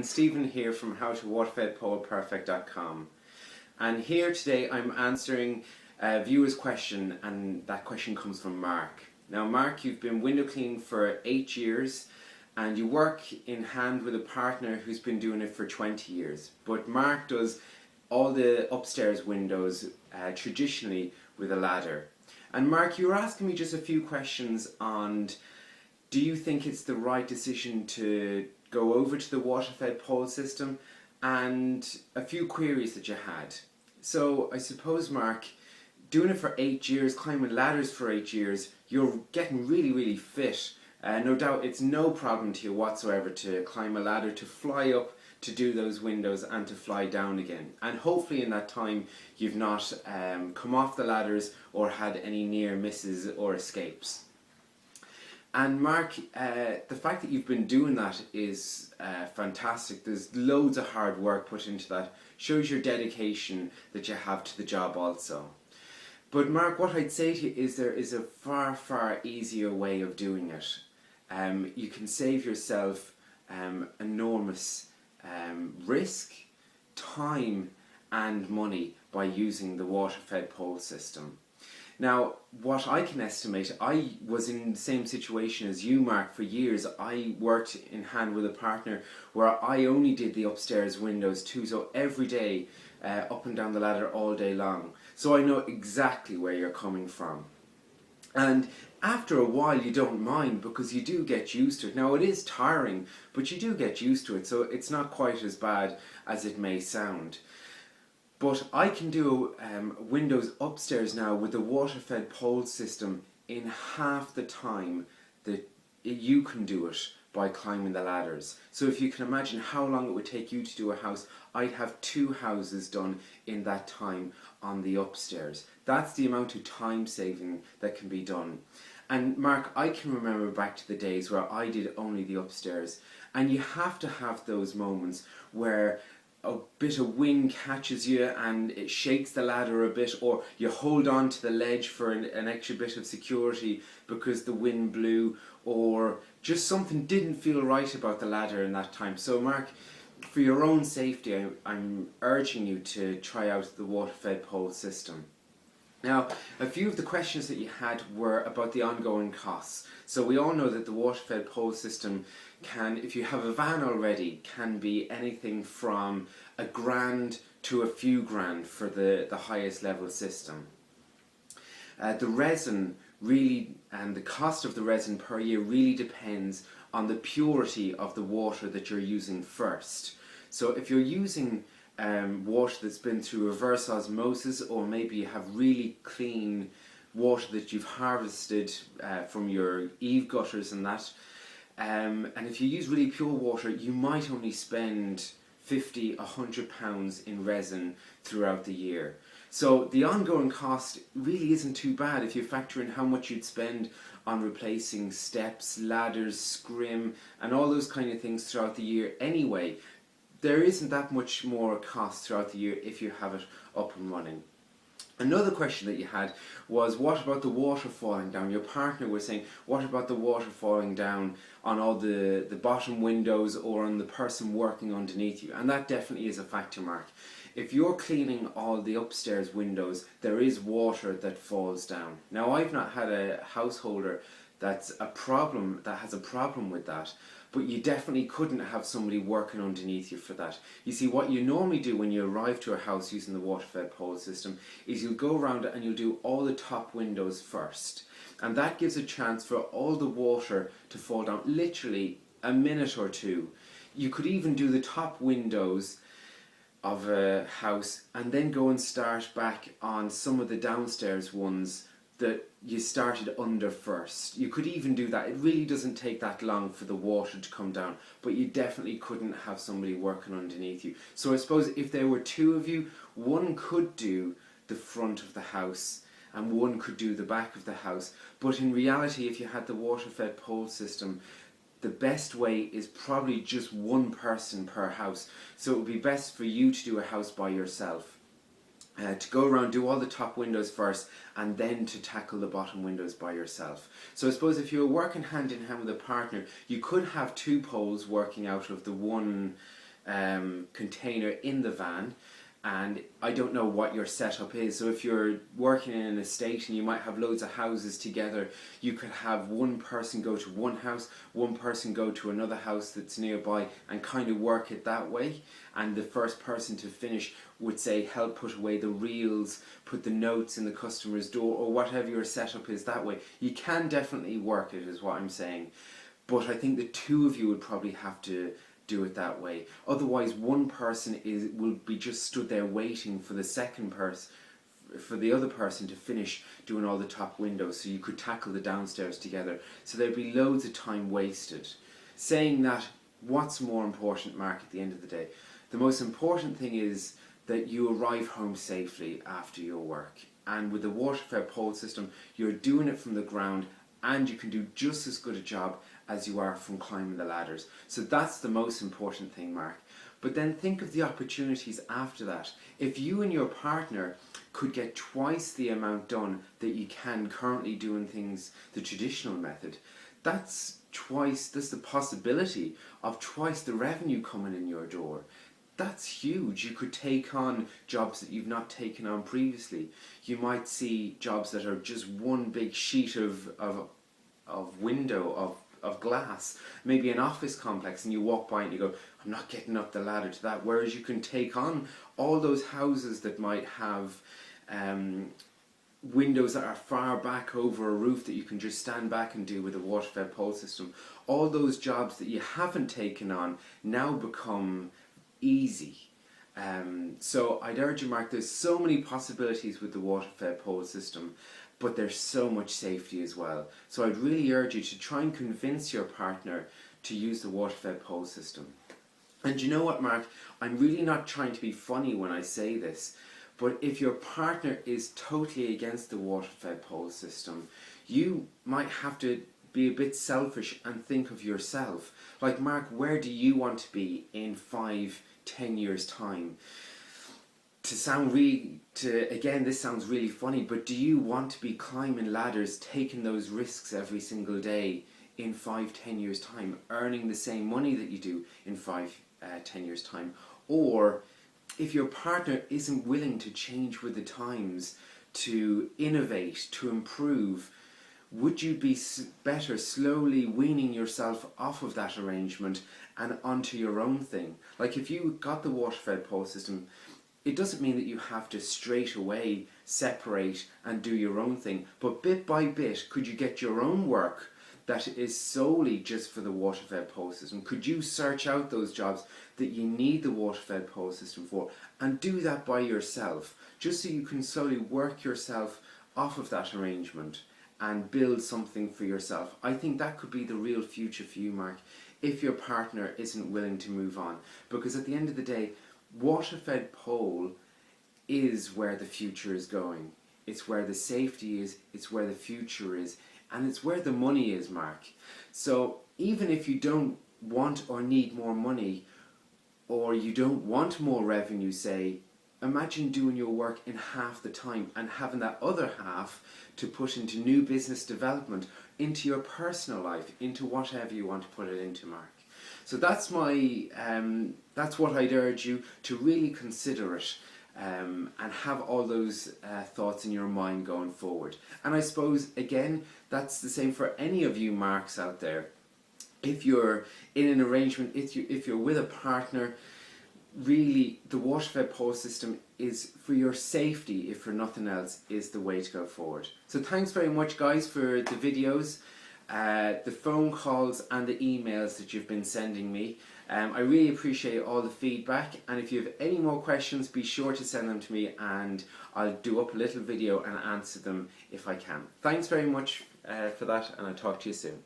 Stephen here from howtowaterfedpoleperfect.com, and here today I'm answering a viewer's question, and that question comes from Mark. Now Mark, you've been window cleaning for 8 years and you work in hand with a partner who's been doing it for 20 years, but Mark does all the upstairs windows traditionally with a ladder. And Mark, you were asking me just a few questions on, do you think it's the right decision to go over to the water-fed pole system, and a few queries that you had. So I suppose, Mark, doing it for 8 years, climbing ladders for 8 years, you're getting really fit. No doubt it's no problem to you whatsoever to climb a ladder, to fly up, to do those windows and to fly down again. And hopefully in that time you've not come off the ladders or had any near misses or escapes. And Mark, the fact that you've been doing that is fantastic. There's loads of hard work put into that. Shows your dedication that you have to the job also. But Mark, what I'd say to you is there is a far easier way of doing it. You can save yourself enormous risk, time and money by using the water-fed pole system. Now, what I can estimate, I was in the same situation as you, Mark, for years. I worked in hand with a partner where I only did the upstairs windows too, so every day, up and down the ladder all day long. So I know exactly where you're coming from. And after a while you don't mind, because you do get used to it. Now it is tiring, but you do get used to it, so it's not quite as bad as it may sound. But I can do windows upstairs now with the water-fed pole system in half the time that you can do it by climbing the ladders. So if you can imagine how long it would take you to do a house, I'd have 2 houses done in that time on the upstairs. That's the amount of time saving that can be done. And Mark, I can remember back to the days where I did only the upstairs, and you have to have those moments where a bit of wind catches you and it shakes the ladder a bit, or you hold on to the ledge for an extra bit of security because the wind blew, or just something didn't feel right about the ladder in that time. So Mark, for your own safety, I'm urging you to try out the water-fed pole system. Now, a few of the questions that you had were about the ongoing costs. So we all know that the water-fed pole system can, if you have a van already, can be anything from £1,000 to a few grand for the highest level system. The resin really, and the cost of the resin per year really depends on the purity of the water that you're using first. So if you're using water that's been through reverse osmosis, or maybe you have really clean water that you've harvested from your eave gutters and that, and if you use really pure water, you might only spend £50–100 in resin throughout the year. So the ongoing cost really isn't too bad if you factor in how much you'd spend on replacing steps, ladders, scrim and all those kind of things throughout the year anyway. There isn't that much more cost throughout the year if you have it up and running. Another question that you had was, what about the water falling down? Your partner was saying, what about the water falling down on all the bottom windows or on the person working underneath you? And that definitely is a factor, Mark. If you're cleaning all the upstairs windows, there is water that falls down. Now, I've not had a householder that has a problem with that, but you definitely couldn't have somebody working underneath you for that. You see, what you normally do when you arrive to a house using the water-fed pole system is you'll go around and you'll do all the top windows first, and that gives a chance for all the water to fall down, literally a minute or two. You could even do the top windows of a house and then go and start back on some of the downstairs ones that you started under first. You could even do that. It really doesn't take that long for the water to come down, but you definitely couldn't have somebody working underneath you. So I suppose if there were 2 of you, one could do the front of the house and one could do the back of the house. But in reality, if you had the water-fed pole system, the best way is probably just one person per house. So it would be best for you to do a house by yourself. To go around, do all the top windows first, and then to tackle the bottom windows by yourself. So I suppose if you were working hand in hand with a partner, you could have 2 poles working out of the one container in the van. And I don't know what your setup is. So if you're working in an estate and you might have loads of houses together, you could have one person go to one house, one person go to another house that's nearby, and kind of work it that way. And the first person to finish would, say, help put away the reels, put the notes in the customer's door, or whatever your setup is that way. You can definitely work it, is what I'm saying. But I think the two of you would probably have to do it that way. Otherwise, one person will be just stood there waiting for the second person, for the other person to finish doing all the top windows, so you could tackle the downstairs together. So there'd be loads of time wasted. Saying that, what's more important, Mark, at the end of the day? The most important thing is that you arrive home safely after your work. And with the water-fed pole system, you're doing it from the ground, and you can do just as good a job as you are from climbing the ladders. So that's the most important thing, Mark. But then think of the opportunities after that. If you and your partner could get twice the amount done that you can currently doing things the traditional method, that's the possibility of twice the revenue coming in your door. That's huge. You could take on jobs that you've not taken on previously. You might see jobs that are just one big sheet of window, of glass, maybe an office complex, and you walk by and you go, I'm not getting up the ladder to that. Whereas you can take on all those houses that might have windows that are far back over a roof that you can just stand back and do with a water-fed pole system. All those jobs that you haven't taken on now become easy. So I'd urge you, Mark, there's so many possibilities with the water-fed pole system, but there's so much safety as well. So I'd really urge you to try and convince your partner to use the water-fed pole system. And you know what, Mark? I'm really not trying to be funny when I say this, but if your partner is totally against the water-fed pole system, you might have to be a bit selfish and think of yourself. Like, Mark, where do you want to be in 5-10 years' time? Again, this sounds really funny, but do you want to be climbing ladders, taking those risks every single day in 5-10 years' time, earning the same money that you do in 5-10 years' time? Or if your partner isn't willing to change with the times, to innovate, to improve, would you be better slowly weaning yourself off of that arrangement and onto your own thing? Like, if you got the water-fed pole system, it doesn't mean that you have to straight away separate and do your own thing, but bit by bit, could you get your own work that is solely just for the water-fed pole system? Could you search out those jobs that you need the water-fed pole system for and do that by yourself, just so you can slowly work yourself off of that arrangement and build something for yourself? I think that could be the real future for you, Mark, if your partner isn't willing to move on. Because at the end of the day, water-fed pole is where the future is going. It's where the safety is, it's where the future is, and it's where the money is, Mark. So even if you don't want or need more money, or you don't want more revenue, say, imagine doing your work in half the time and having that other half to put into new business development, into your personal life, into whatever you want to put it into, Mark. So that's what I'd urge you to really consider it, and have all those thoughts in your mind going forward. And I suppose, again, that's the same for any of you Marks out there. If you're in an arrangement, if you're with a partner, really the water-fed pole system is for your safety, if for nothing else, is the way to go forward. So thanks very much, guys, for the videos, the phone calls and the emails that you've been sending me. I really appreciate all the feedback, and if you have any more questions, be sure to send them to me and I'll do up a little video and answer them if I can. Thanks very much for that, and I'll talk to you soon.